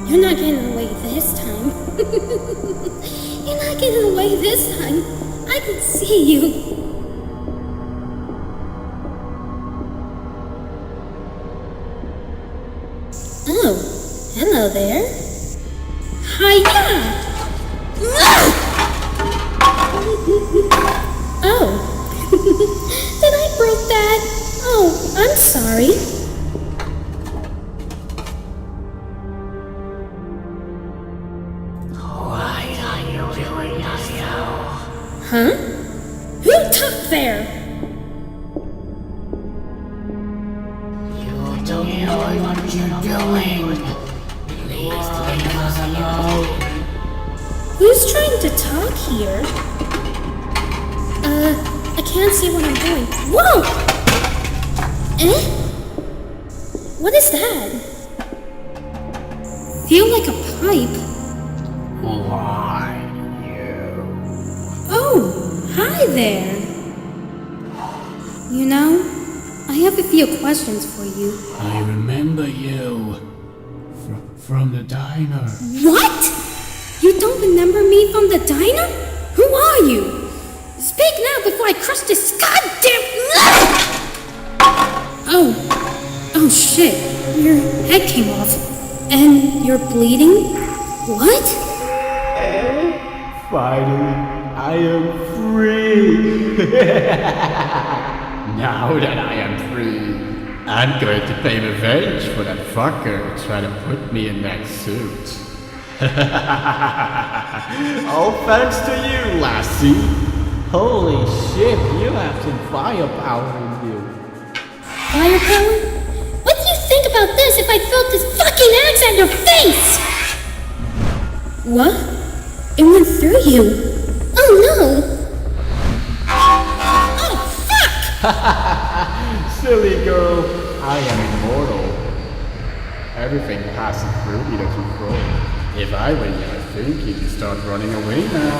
You're not getting away this time. You're not getting away this time. I can see you. Oh, hello there. Hiya! Oh, did I break that? Oh, I'm sorry. What are you doing now? Huh? Who talked there? You don't know what you're doing. Please leave us alone. Who's trying to talk here? I can't see what I'm doing. Whoa! Eh? What is that? Feel like a pipe. Why you? Oh, hi there. You know, I have a few questions for you. I remember you from the diner. What? You don't remember me from the diner? Who are you? Speak now before I crush this goddamn... Oh shit. Your head came off. And you're bleeding? What? Finally, I am free. Now that I am free, I'm going to pay revenge for that fucker trying to put me in that suit. All thanks to you, lassie. Holy shit, you have some firepower in you. Firepower? What do you think about this if I felt this fucking axe at your face? What? It went through you. Oh no! Oh fuck! Silly girl, I am immortal. Everything passes through me that you throw. If I were you, I think you could start running away now.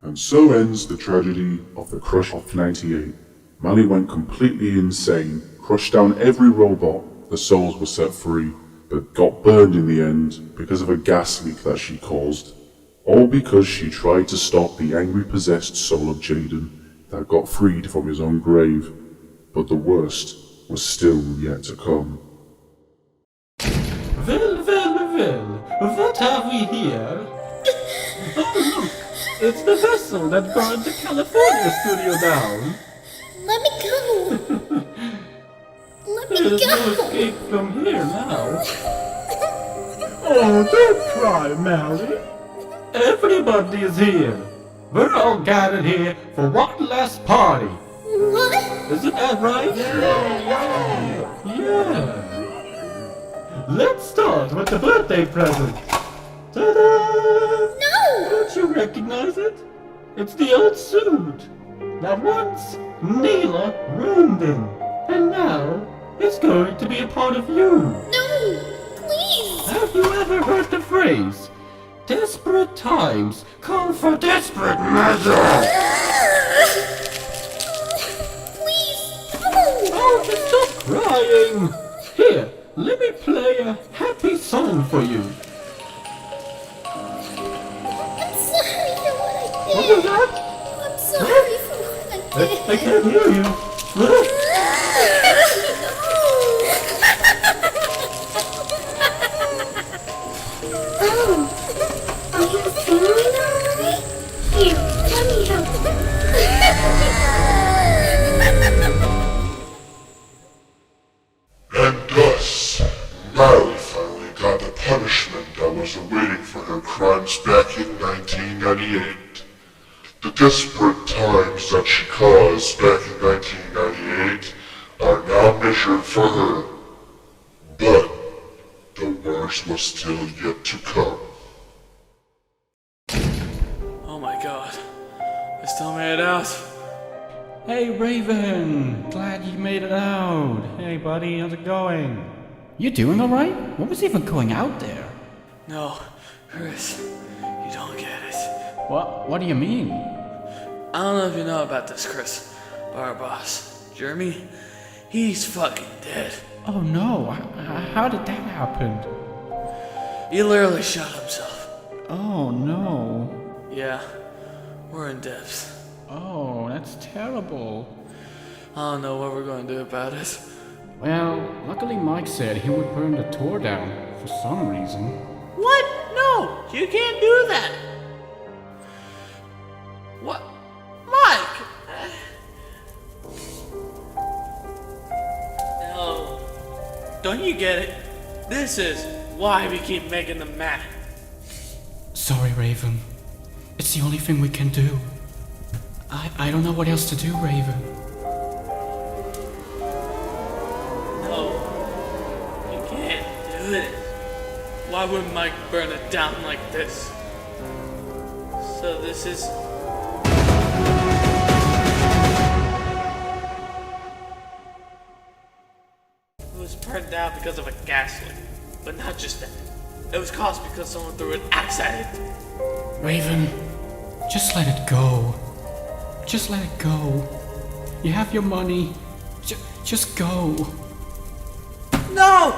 And so ends the tragedy of the crush of 98. Mally went completely insane, crushed down every robot, the souls were set free, but got burned in the end because of a gas leak that she caused. All because she tried to stop the angry possessed soul of Jaden that got freed from his own grave. But the worst was still yet to come. Well, what have we here? Oh look, it's the vessel that burned the California studio down. Let me go! Let me There's no go! escape from here now. Oh, don't cry, Mally. Everybody is here. We're all gathered here for one last party. What? Isn't that right? Yeah. Let's start with the birthday present. Ta-da! No! Don't you recognize it? It's the old suit that once Neela roomed in, and now it's going to be a part of you. No! Please! Have you ever heard the phrase, desperate times call for desperate measures? Please! No! Oh, just stop crying! Here, let me play a happy song for you. I'm sorry for what I did! What was that? I'm sorry for what I did! I can't hear you. Oh, are you feeling alright? Here, let me help you. And thus, Mary finally got the punishment that was awaiting for her crimes back in 1998. The desperate times that she caused back in 1998 are now measured for her. But the worst was still yet to come. Oh my god. I still made it out. Hey Raven, glad you made it out. Hey buddy, how's it going? You doing alright? What was even going out there? No, Chris, you don't get it. What do you mean? I don't know if you know about this, Chris, but our boss, Jeremy, he's fucking dead. Oh no, how did that happen? He literally shot himself. Oh no. Yeah, we're in depths. Oh, that's terrible. I don't know what we're going to do about it. Well, luckily Mike said he would burn the tour down for some reason. What? No, you can't do that. What? Mike! No. Don't you get it? This is why we keep making them mad. Sorry, Raven. It's the only thing we can do. I don't know what else to do, Raven. No. You can't do it. Why would Mike burn it down like this? So this is... It was burned down because of a gas leak. But not just that. It was caused because someone threw an axe at it. Raven, just let it go. Just let it go. You have your money. Just go. No!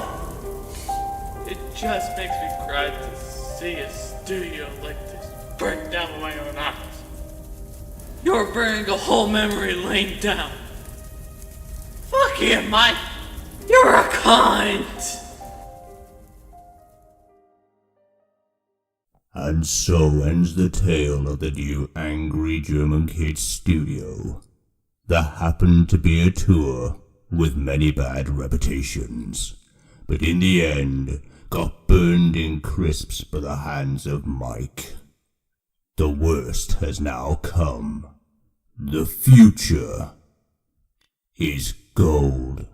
It just makes me cry to see a studio like this burnt down with my own eyes. You're burning a whole memory lane down. Fuck you, Mike. You're a cunt. And so ends the tale of the new Angry German Kids studio. There happened to be a tour with many bad reputations, but in the end got burned in crisps by the hands of Mike. The worst has now come. The future is gold.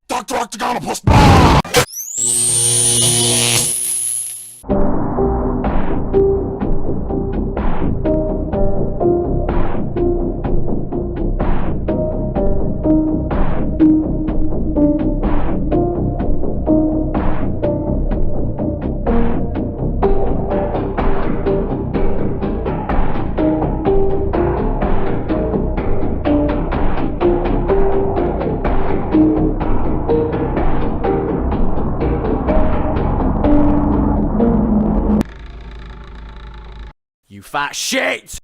Dr. Octagonopus! You fat shit!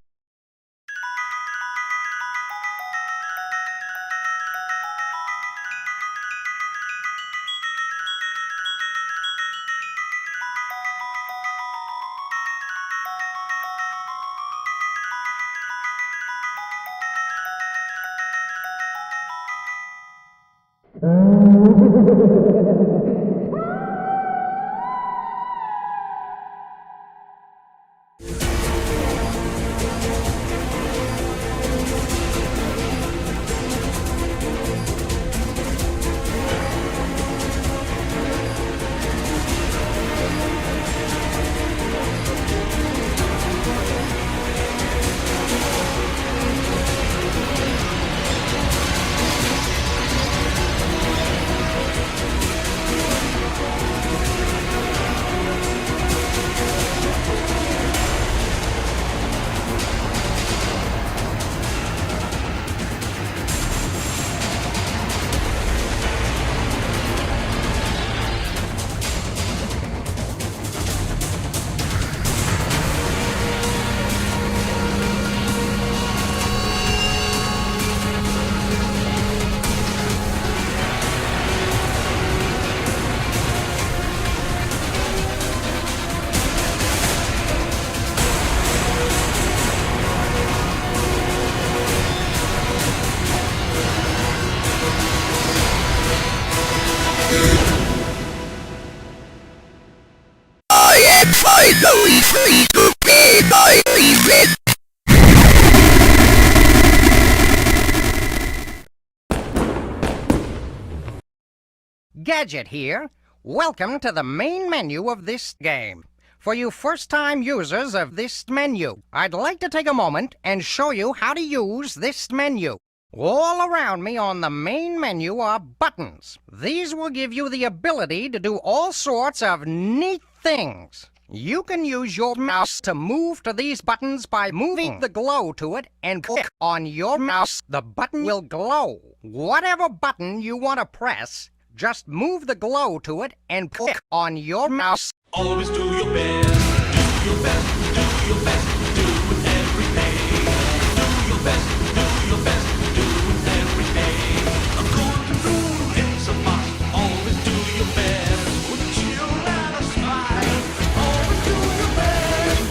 finally free to pay my rent. Gadget here. Welcome to the main menu of this game. For you first-time users of this menu, I'd like to take a moment and show you how to use this menu. All around me on the main menu are buttons. These will give you the ability to do all sorts of neat things. You can use your mouse to move to these buttons by moving the glow to it and click on your mouse. The button will glow. Whatever button you want to press, just move the glow to it and click on your mouse. Always do your best, do your best, do your best, do it every day. Do your best, do your best, do it every day. I'm going to do it's a must. Always do your best, with a chill and a smile. Always do your best.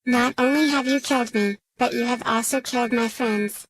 Not only have you killed me, but you have also killed my friends.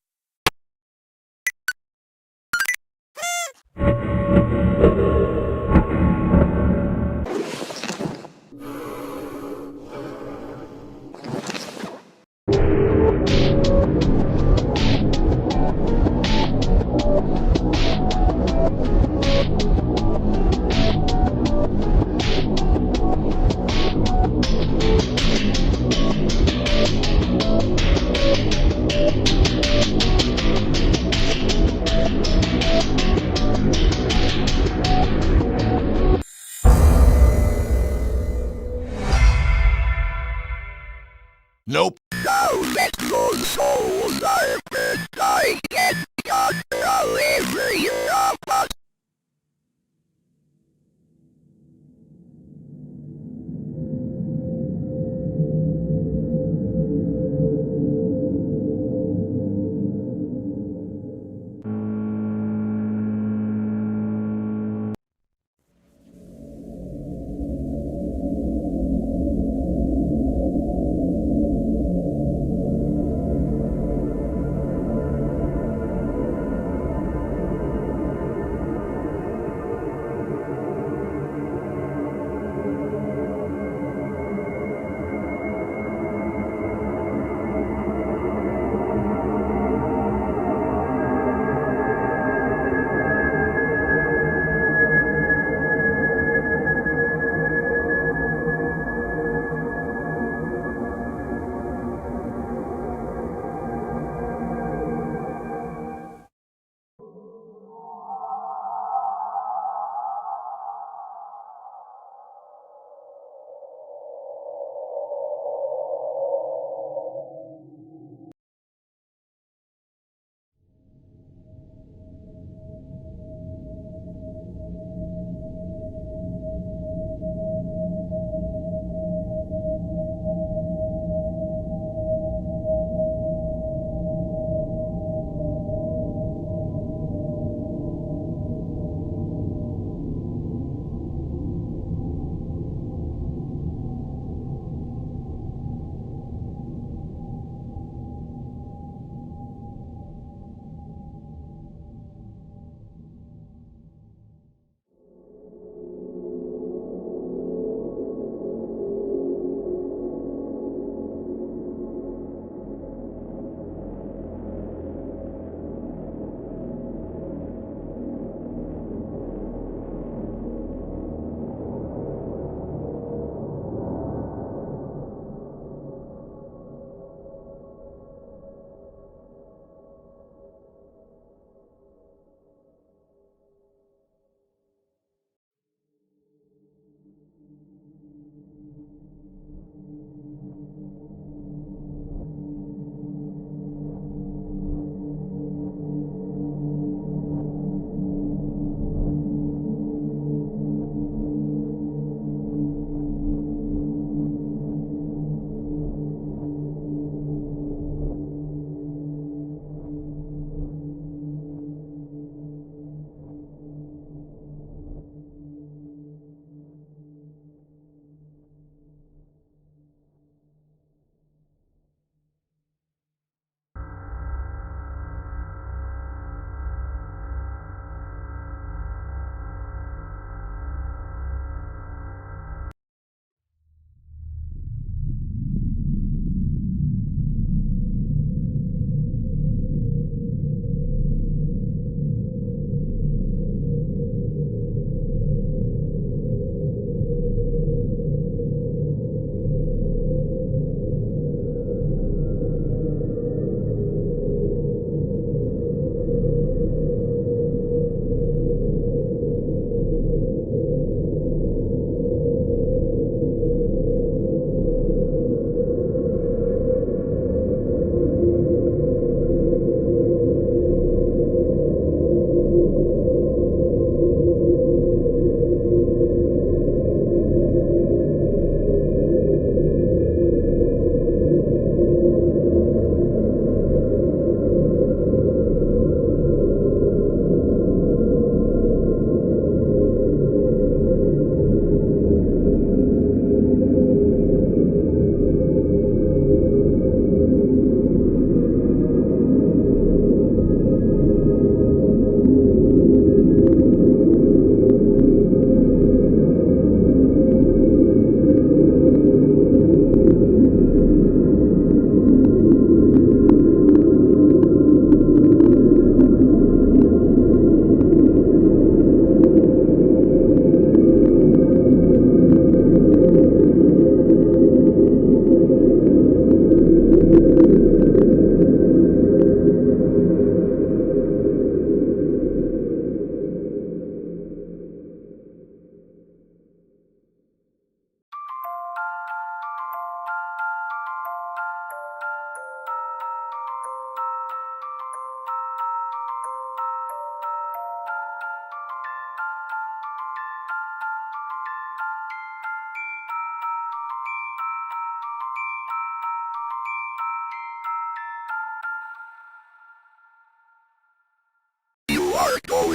Nope. Now let your soul live and die and God every of us.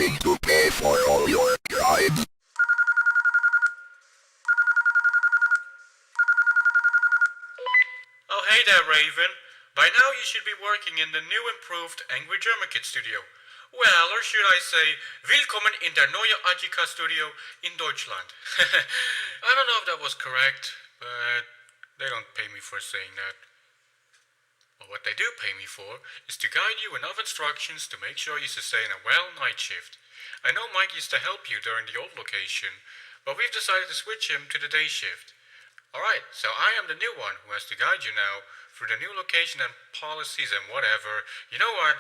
willing to pay for all your crimes. Oh, hey there, Raven. By now you should be working in the new improved Angry German Kid studio. Well, or should I say, Willkommen in der neue Agika Studio in Deutschland. I don't know if that was correct, but they don't pay me for saying that. But what they do pay me for is to guide you enough instructions to make sure you sustain a well night shift. I know Mike used to help you during the old location, but we've decided to switch him to the day shift. Alright, so I am the new one who has to guide you now through the new location and policies and whatever. You know what?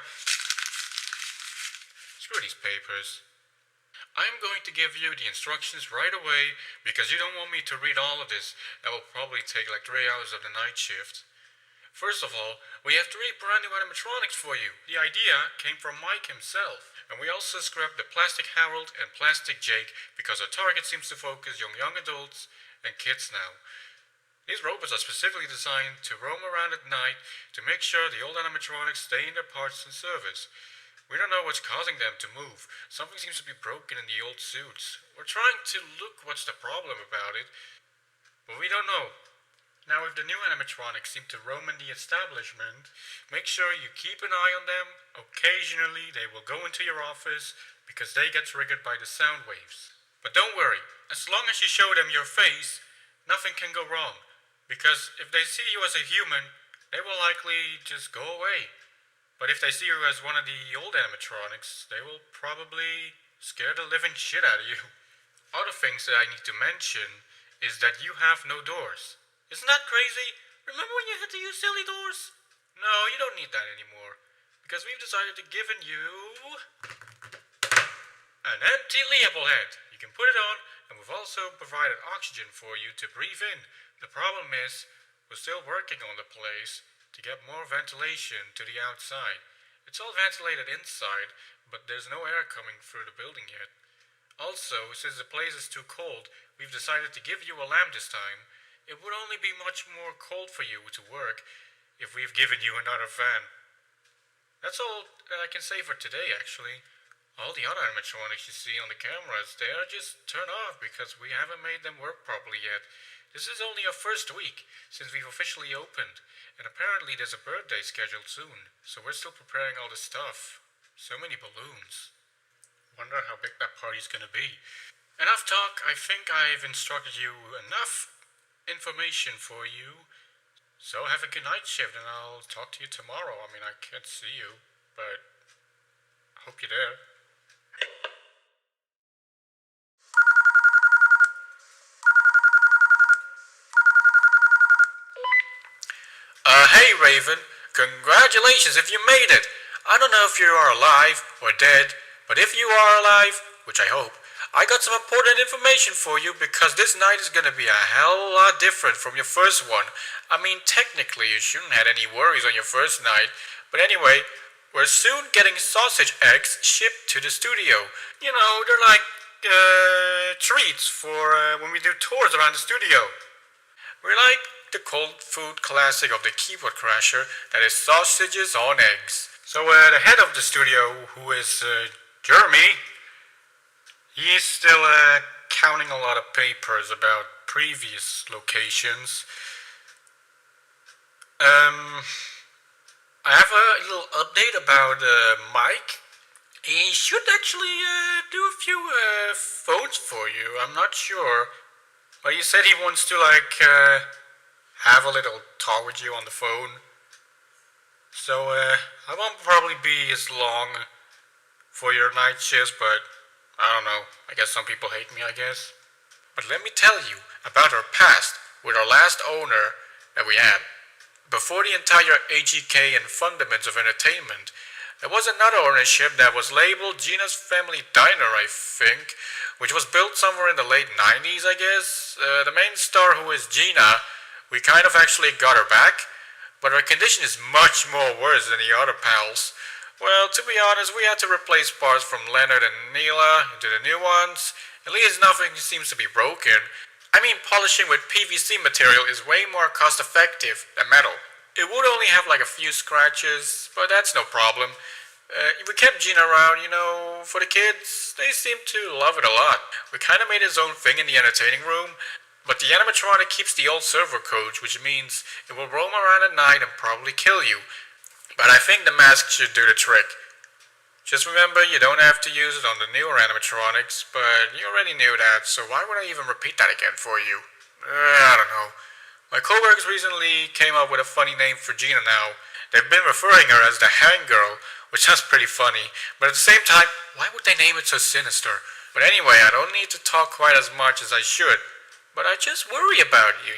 Screw these papers. I'm going to give you the instructions right away because you don't want me to read all of this. That will probably take like 3 hours of the night shift. First of all, we have 3 brand new animatronics for you. The idea came from Mike himself. And we also scrapped the Plastic Harold and Plastic Jake because our target seems to focus on young adults and kids now. These robots are specifically designed to roam around at night to make sure the old animatronics stay in their parts and service. We don't know what's causing them to move. Something seems to be broken in the old suits. We're trying to look what's the problem about it, but we don't know. Now, if the new animatronics seem to roam in the establishment, make sure you keep an eye on them. Occasionally, they will go into your office because they get triggered by the sound waves. But don't worry, as long as you show them your face, nothing can go wrong. Because if they see you as a human, they will likely just go away. But if they see you as one of the old animatronics, they will probably scare the living shit out of you. Other things that I need to mention is that you have no doors. Isn't that crazy? Remember when you had to use silly doors? No, you don't need that anymore. Because we've decided to give you an empty Leopold head. You can put it on, and we've also provided oxygen for you to breathe in. The problem is, we're still working on the place to get more ventilation to the outside. It's all ventilated inside, but there's no air coming through the building yet. Also, since the place is too cold, we've decided to give you a lamp this time. It would only be much more cold for you to work if we've given you another fan. That's all that I can say for today, actually. All the other animatronics you see on the cameras, they are just turned off because we haven't made them work properly yet. This is only our first week since we've officially opened, and apparently there's a birthday scheduled soon, so we're still preparing all this stuff. So many balloons. Wonder how big that party's gonna be. Enough talk. I think I've instructed you enough information for you. So have a good night shift, and I'll talk to you tomorrow. I mean, I can't see you, but I hope you're there. Hey Raven, congratulations if you made it. I don't know if you are alive or dead, but if you are alive, which I hope, I got some important information for you because this night is gonna be a hell of a lot different from your first one. I mean, technically you shouldn't have had any worries on your first night, but anyway, we're soon getting sausage eggs shipped to the studio. You know, they're like, treats for when we do tours around the studio. We're like the cold food classic of the keyboard crasher that is sausages on eggs. So the head of the studio, who is Jeremy, he's still counting a lot of papers about previous locations. I have a little update about Mike. He should actually do a few phones for you. I'm not sure. But he said he wants to have a little talk with you on the phone. So I won't probably be as long for your night shifts, but I don't know. I guess some people hate me, I guess. But let me tell you about our past with our last owner that we had. Before the entire AGK and Fundaments of Entertainment, there was another ownership that was labeled Gina's Family Diner, I think, which was built somewhere in the late 90s, I guess. The main star, who is Gina, we kind of actually got her back, but her condition is much more worse than the other pals. Well, to be honest, we had to replace parts from Leonard and Neela into the new ones. At least nothing seems to be broken. I mean, polishing with PVC material is way more cost effective than metal. It would only have like a few scratches, but that's no problem. We kept Gene around, for the kids. They seem to love it a lot. We kind of made his own thing in the entertaining room, but the animatronic keeps the old server codes, which means it will roam around at night and probably kill you. But I think the mask should do the trick. Just remember, you don't have to use it on the newer animatronics, but you already knew that, so why would I even repeat that again for you? I don't know. My coworkers recently came up with a funny name for Gina now. They've been referring her as the Hang Girl, which sounds pretty funny, but at the same time, why would they name it so sinister? But anyway, I don't need to talk quite as much as I should, but I just worry about you,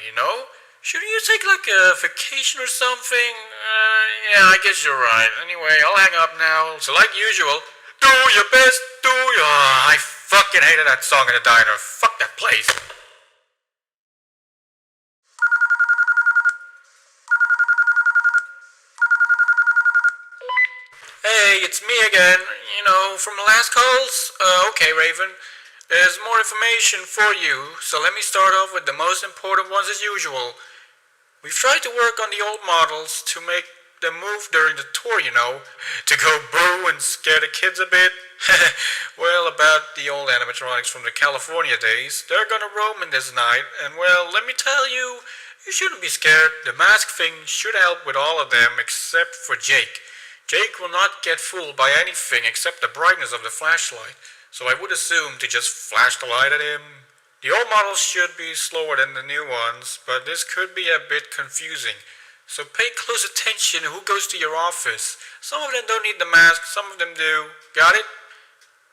Shouldn't you take like a vacation or something? Yeah, I guess you're right. Anyway, I'll hang up now. So like usual, do your best, I fucking hated that song in the diner. Fuck that place. Hey, it's me again. From the last calls? Okay, Raven. There's more information for you, so let me start off with the most important ones as usual. We've tried to work on the old models to make them move during the tour, to go boo and scare the kids a bit. Well, about the old animatronics from the California days, they're gonna roam in this night, and well, let me tell you, you shouldn't be scared. The mask thing should help with all of them except for Jake. Jake will not get fooled by anything except the brightness of the flashlight, so I would assume to just flash the light at him. The old models should be slower than the new ones, but this could be a bit confusing. So pay close attention who goes to your office. Some of them don't need the mask, some of them do. Got it?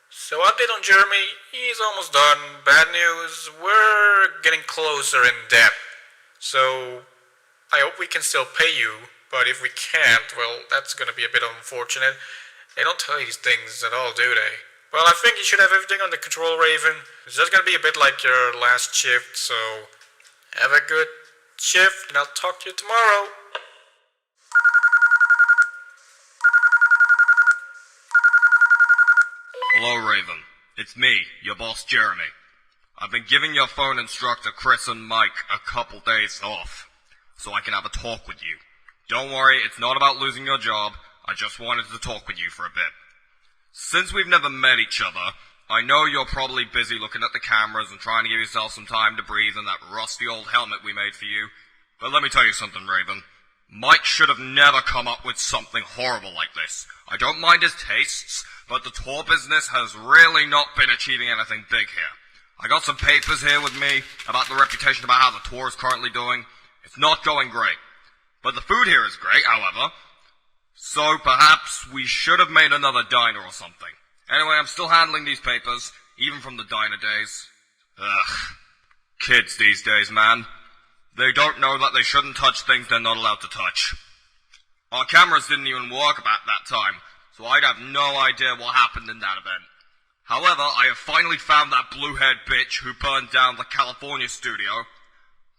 So update on Jeremy, he's almost done. Bad news, we're getting closer in depth. So I hope we can still pay you, but if we can't, well, that's gonna be a bit unfortunate. They don't tell you these things at all, do they? Well, I think you should have everything under control, Raven. It's just gonna be a bit like your last shift, so have a good shift, and I'll talk to you tomorrow. Hello, Raven. It's me, your boss, Jeremy. I've been giving your phone instructor, Chris and Mike, a couple days off, so I can have a talk with you. Don't worry, it's not about losing your job. I just wanted to talk with you for a bit. Since we've never met each other, I know you're probably busy looking at the cameras and trying to give yourself some time to breathe in that rusty old helmet we made for you. But let me tell you something, Raven. Mike should have never come up with something horrible like this. I don't mind his tastes, but the tour business has really not been achieving anything big here. I got some papers here with me about the reputation about how the tour is currently doing. It's not going great. But the food here is great, however. So perhaps we should have made another diner or something. Anyway, I'm still handling these papers, even from the diner days. Ugh. Kids these days, man. They don't know that they shouldn't touch things they're not allowed to touch. Our cameras didn't even work about that time, so I'd have no idea what happened in that event. However, I have finally found that blue-haired bitch who burned down the California studio.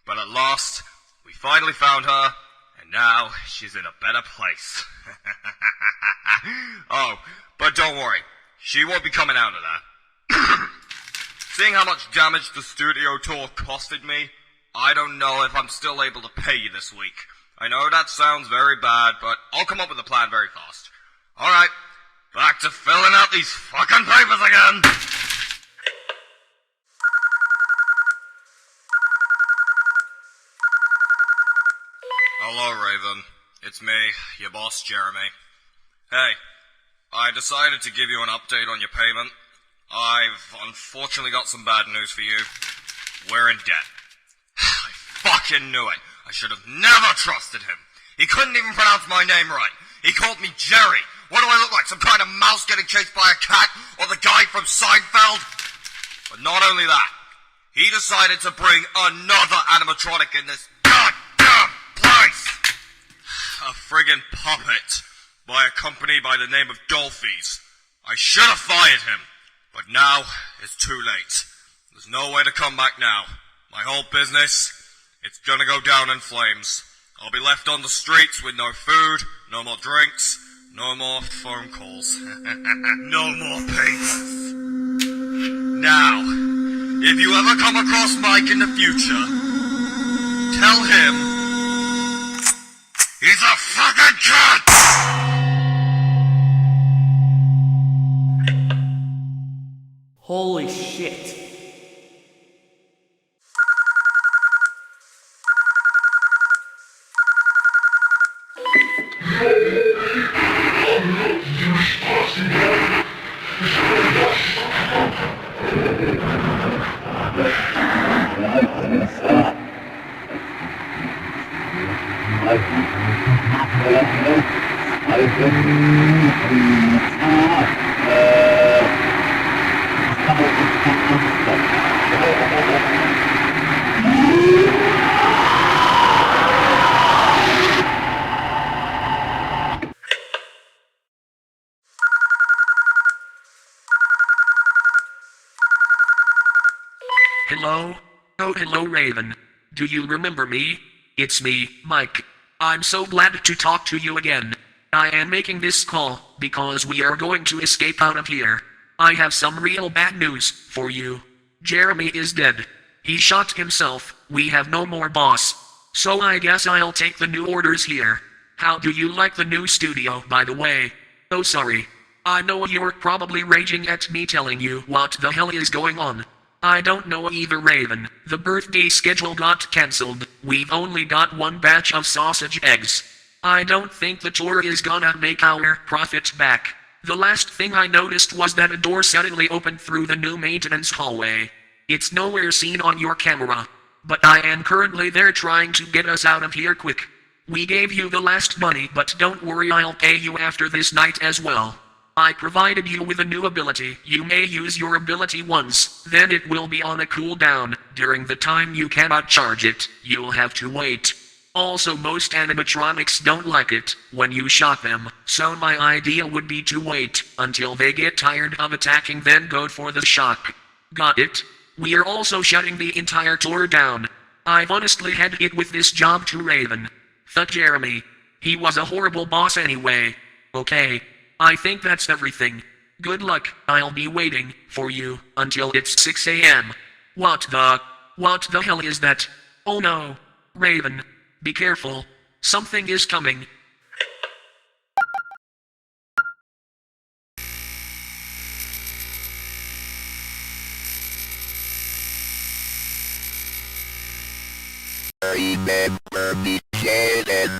But at last, we finally found her, and now she's in a better place. Oh, but don't worry. She won't be coming out of that. Seeing how much damage the studio tour costed me, I don't know if I'm still able to pay you this week. I know that sounds very bad, but I'll come up with a plan very fast. Alright, back to filling out these fucking papers again! Hello, Raven. It's me, your boss, Jeremy. Hey, I decided to give you an update on your payment. I've unfortunately got some bad news for you. We're in debt. I fucking knew it. I should have never trusted him. He couldn't even pronounce my name right. He called me Jerry. What do I look like, some kind of mouse getting chased by a cat? Or the guy from Seinfeld? But not only that, he decided to bring another animatronic in this goddamn place! A friggin' puppet by a company by the name of Dolphies. I should have fired him, but now it's too late. There's no way to come back now. My whole business, it's gonna go down in flames. I'll be left on the streets with no food, no more drinks, no more phone calls. No more papers. Now, if you ever come across Mike in the future, tell him he's a fucking cunt! Holy shit. Hello? Oh, hello, Raven. Do you remember me? It's me, Mike. I'm so glad to talk to you again. I am making this call because we are going to escape out of here. I have some real bad news for you. Jeremy is dead. He shot himself. We have no more boss. So I guess I'll take the new orders here. How do you like the new studio, by the way? Oh, sorry. I know you're probably raging at me telling you what the hell is going on. I don't know either, Raven. The birthday schedule got cancelled. We've only got one batch of sausage eggs. I don't think the tour is gonna make our profit back. The last thing I noticed was that a door suddenly opened through the new maintenance hallway. It's nowhere seen on your camera. But I am currently there trying to get us out of here quick. We gave you the last money, but don't worry, I'll pay you after this night as well. I provided you with a new ability. You may use your ability once, then it will be on a cooldown. During the time you cannot charge it, you'll have to wait. Also, most animatronics don't like it when you shock them, so my idea would be to wait until they get tired of attacking, then go for the shock. Got it? We're also shutting the entire tour down. I've honestly had it with this job too, Raven. Fuck Jeremy. He was a horrible boss anyway. Okay. I think that's everything. Good luck. I'll be waiting for you until it's 6 a.m. What the hell is that? Oh no. Raven. Be careful. Something is coming. Remember me, Jaden.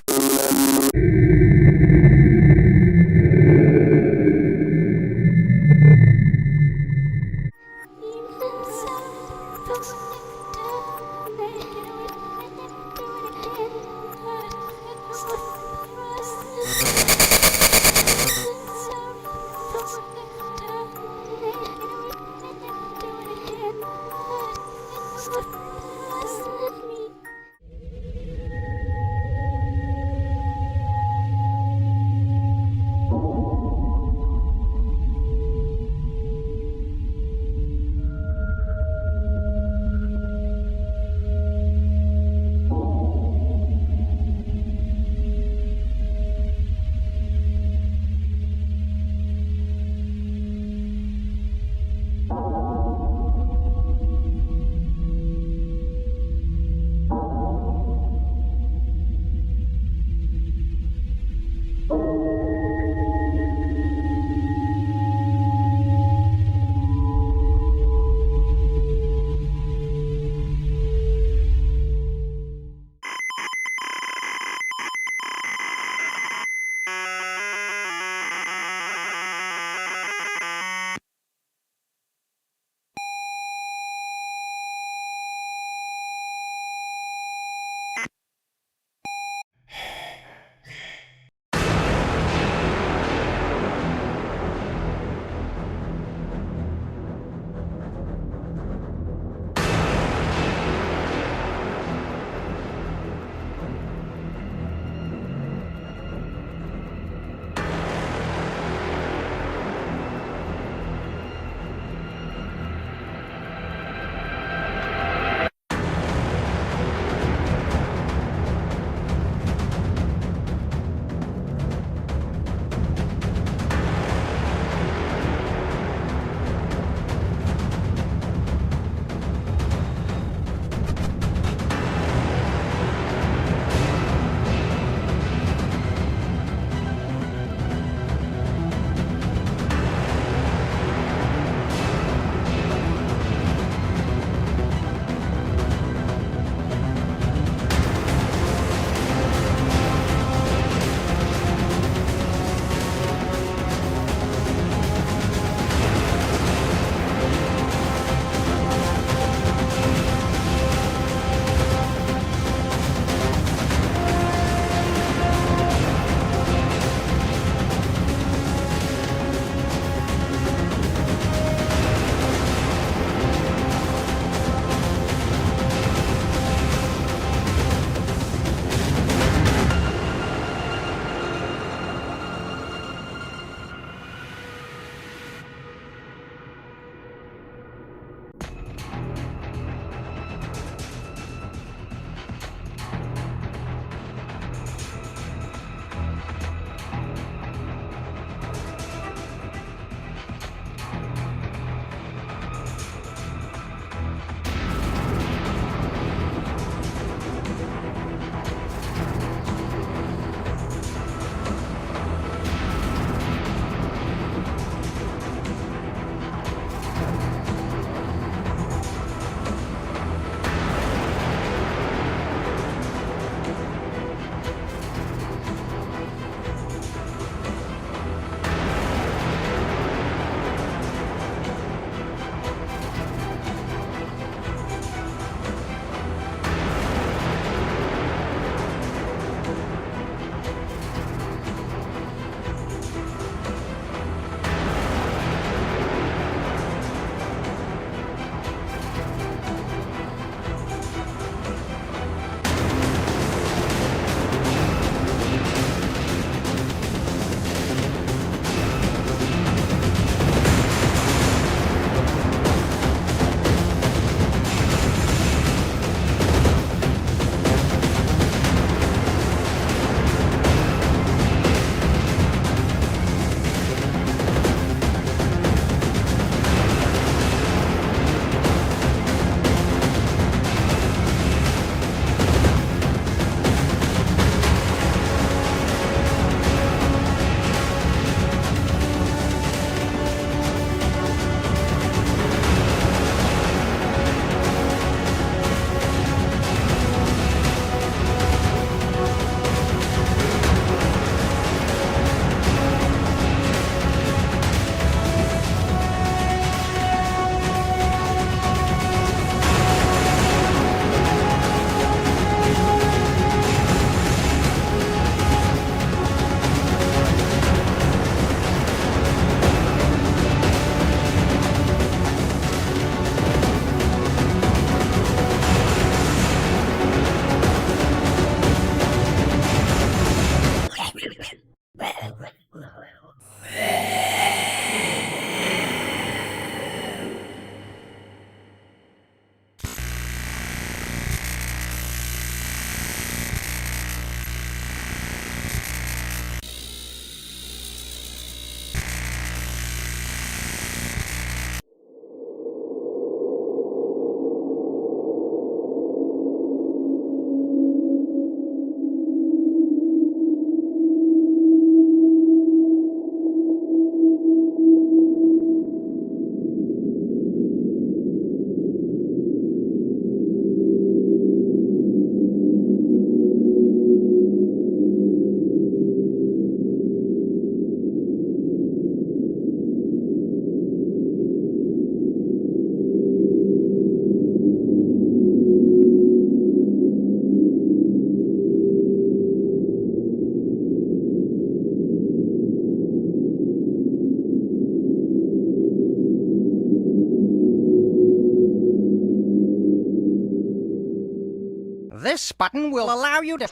This button will allow you to...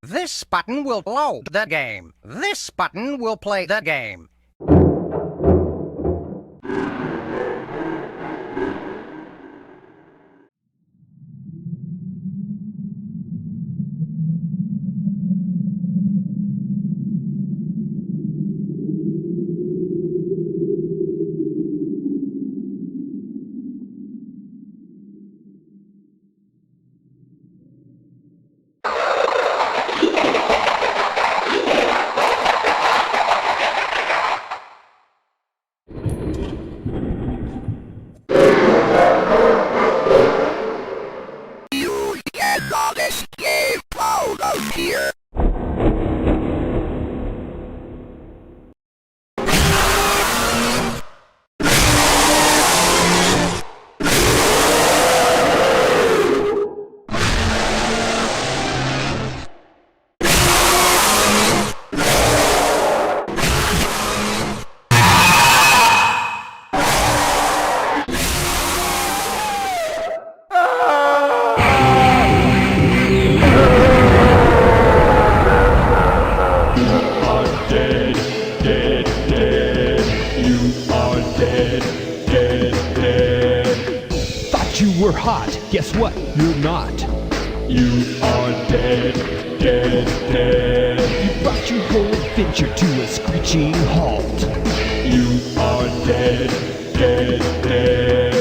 This button will load the game. This button will play the game. We're hot. Guess what? You're not. You are dead, dead, dead. You brought your whole adventure to a screeching halt. You are dead, dead, dead.